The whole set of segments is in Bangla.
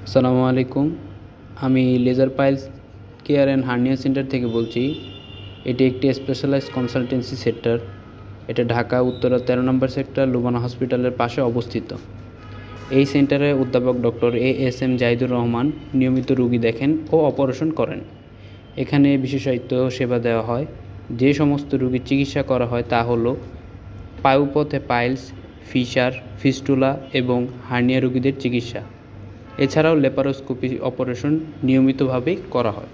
আসসালামু আলাইকুম। আমি laser piles care and hernia centre থেকে বলছি। এটি একটি স্পেশালাইজড কনসালটেন্সি সেক্টর। এটা ঢাকা উত্তরা 13 নম্বর সেক্টর লুবানা হসপিটালের পাশে অবস্থিত। এই সেন্টারে অধ্যাপক ডক্টর এএসএম জাহিদুর রহমান নিয়মিত রোগী দেখেন ও অপারেশন করেন। এখানে বিশেষায়িত সেবা দেওয়া হয়। যে সমস্ত রোগীর চিকিৎসা করা হয় তা হলো পায়ুপথে পাইলস, ফিশার, ফিস্টুলা এবং হার্নিয়া রোগীদের চিকিৎসা। এছাড়াও ল্যাপারোস্কোপি অপারেশন নিয়মিতভাবেই করা হয়।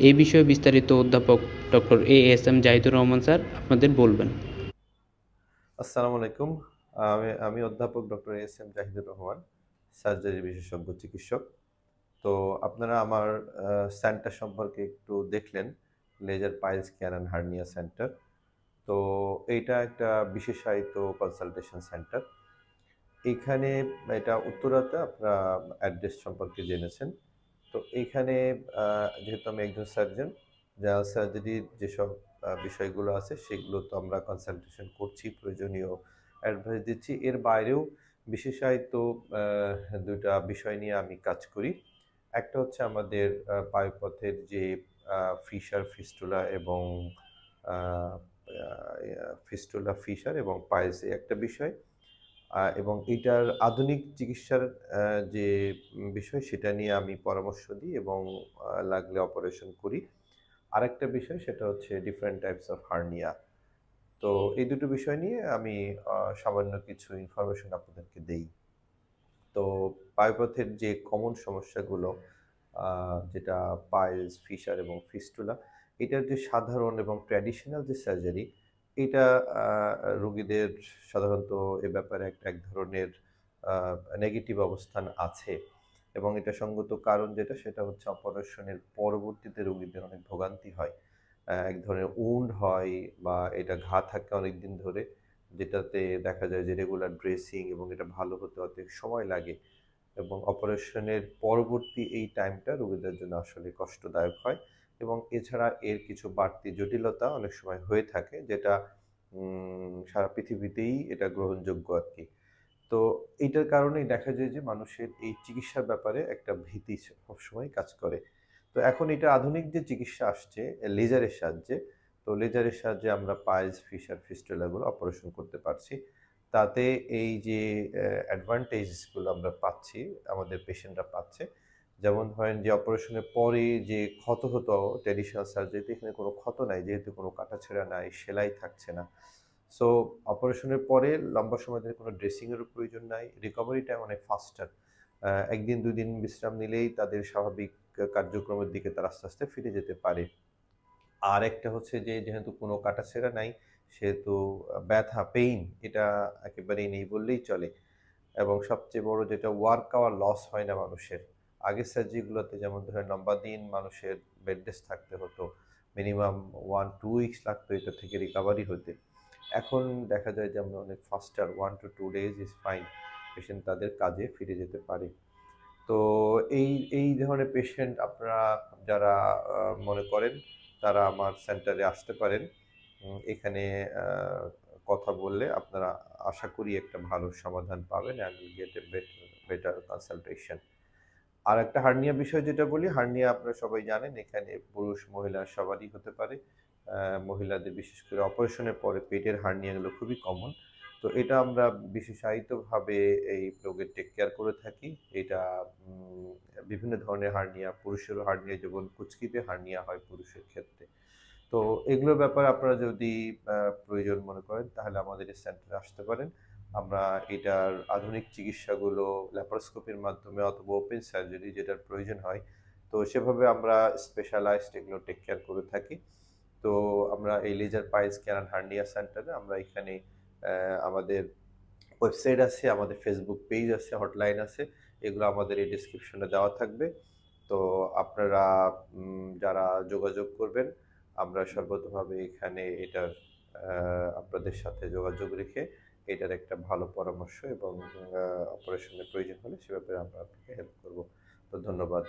এই বিষয়ে বিস্তারিত অধ্যাপক doctor ASM Zahidur Rahman sir আপনাদের বলবেন। আসসালামু আলাইকুম। আমি অধ্যাপক doctor S M Zahidur Rahman, surgery বিশেষজ্ঞ চিকিৎসক। তো আপনারা আমার সেন্টার সম্পর্কে একটু দেখলেন, laser piles care and hernia centre. তো এইটা একটা বিশেষায়িত কনসালটেশন সেন্টার। এইখানে এটা উত্তরাতে আপনারা অ্যাড্রেস সম্পর্কে জেনেছেন। তো এইখানে যেহেতু আমি একজন সার্জন, জেনারেল সার্জারির যেসব বিষয়গুলো আছে সেগুলো তো আমরা কনসালটেশন করছি, প্রয়োজনীয় অ্যাডভাইস দিচ্ছি। এর বাইরেও বিশেষায়িত দুইটা বিষয় নিয়ে আমি কাজ করি। একটা হচ্ছে আমাদের পায়ুপথের যে ফিশার, ফিস্টুলা এবং ফিশার এবং পাইলস এই একটা বিষয়। এবং এটার আধুনিক চিকিৎসার যে বিষয় সেটা নিয়ে আমি পরামর্শ দিই এবং লাগলে অপারেশন করি। আরেকটা বিষয় সেটা হচ্ছে ডিফারেন্ট টাইপস অফ হার্নিয়া। তো এই দুটো বিষয় নিয়ে আমি সামান্য কিছু ইনফরমেশন আপনাদেরকে দেই। তো পায়ুপথের যে কমন সমস্যাগুলো, যেটা পাইলস, ফিশার এবং ফিস্টুলা, এটার যে সাধারণ এবং ট্র্যাডিশনাল যে সার্জারি, এটা রোগীদের সাধারণত এ ব্যাপারে এক ধরনের নেগেটিভ অবস্থান আছে। এবং এটা সঙ্গত কারণ যেটা সেটা হচ্ছে অপারেশনের পরবর্তীতে রোগীদের অনেক ভোগান্তি হয়। এক ধরনের উন্ড হয় বা এটা ঘা থাকে অনেকদিন ধরে, যেটাতে দেখা যায় যে রেগুলার ড্রেসিং এবং এটা ভালো হতে অনেক সময় লাগে। এবং অপারেশনের পরবর্তী এই টাইমটা রোগীদের জন্য আসলে কষ্টদায়ক হয়। এবং এছাড়া এর কিছু বাড়তি জটিলতা অনেক সময় হয়ে থাকে, যেটা সারা পৃথিবীতেই এটা গ্রহণযোগ্য আর কি। তো এইটার কারণেই দেখা যায় যে মানুষের এই চিকিৎসার ব্যাপারে একটা ভীতি সবসময় কাজ করে। তো এখন এটা আধুনিক যে চিকিৎসা আসছে লেজারের সাহায্যে, তো লেজারের সাহায্যে আমরা পাইলস, ফিশার, ফিস্টুলাগুলো অপারেশন করতে পারছি। তাতে এই যে অ্যাডভান্টেজগুলো আমরা পাচ্ছি, আমাদের পেশেন্টরা পাচ্ছে। যেমন ধরেন যে অপারেশনের পরে যে ক্ষত হতো ট্র্যাডিশনাল সার্জারিতে, এখানে কোনো ক্ষত নাই, যেহেতু কোনো কাটাছেঁড়া নাই, সেলাই থাকছে না। সো অপারেশনের পরে লম্বা সময় ধরে কোনো ড্রেসিংয়েরও প্রয়োজন নাই। রিকভারি টাইম অনেক ফাস্টার। ১ দিন ২ দিন বিশ্রাম নিলেই তাদের স্বাভাবিক কার্যক্রমের দিকে তারা আস্তে, আস্তে ফিরে যেতে পারে। আরেকটা হচ্ছে যে যেহেতু কোনো কাটাছেঁড়া নাই, সেহেতু ব্যথা, পেইন এটা একেবারেই নেই বললেই চলে। এবং সবচেয়ে বড় যেটা, ওয়ার্ক আওয়ার লস হয় না মানুষের। আগের সার্জারিগুলোতে যেমন ধরেন লম্বা দিন মানুষের বেড রেস্ট থাকতে হতো। মিনিমাম 1-2 উইকস লাগতো এটা থেকে রিকভারি হতে। এখন দেখা যায় যে আমরা অনেক ফাস্টার, 1 to 2 days is fine. Patient তাদের কাজে ফিরে যেতে পারে। তো এই এই ধরনের পেশেন্ট আপনারা যারা মনে করেন, তারা আমার সেন্টারে আসতে পারেন। এখানে আ কথা বললে আপনারা আশা করি একটা ভালো সমাধান পাবেন and will get a better consultation. আরেকটা হার্নিয়া বিষয় যেটা বলি, হার্নিয়া আপনারা সবাই জানেন এখানে পুরুষ মহিলা সবারই হতে পারে। মহিলাদের বিশেষ করে অপারেশনের পরে পেটের হার্নিয়াগুলো খুবই কমন। তো এটা আমরা বিশেষায়িতভাবে এই রোগের টেক কেয়ার করে থাকি। এটা উম বিভিন্ন ধরনের হার্নিয়া, পুরুষেরও হার্নিয়া, যেমন কুঁচকিতে হার্নিয়া হয় পুরুষের ক্ষেত্রে। তো এগুলোর ব্যাপারে আপনারা যদি আ প্রয়োজন মনে করেন তাহলে আমাদের এই সেন্টারে আসতে পারেন। আমরা এটার আধুনিক চিকিৎসাগুলো ল্যাপারোস্কোপির মাধ্যমে অথবা ওপেন সার্জারি যেটার প্রয়োজন হয়, তো সেভাবে আমরা স্পেশালাইজড এগুলো টেক কেয়ার করে থাকি। তো আমরা এই laser piles care and hernia সেন্টারে আমরা এখানে আমাদের ওয়েবসাইট আছে, আমাদের ফেসবুক পেজ আছে, হটলাইন আছে। এগুলো আমাদের এই ডেসক্রিপশনে দেওয়া থাকবে। তো আপনারা যারা যোগাযোগ করবেন, আমরা সর্বতোভাবে এখানে এটার আপনাদের সাথে যোগাযোগ রেখে এটার একটা ভালো পরামর্শ এবং অপারেশনের প্রয়োজন হলে সে ব্যাপারে আমরা আপনাকে হেল্প করব। তো ধন্যবাদ।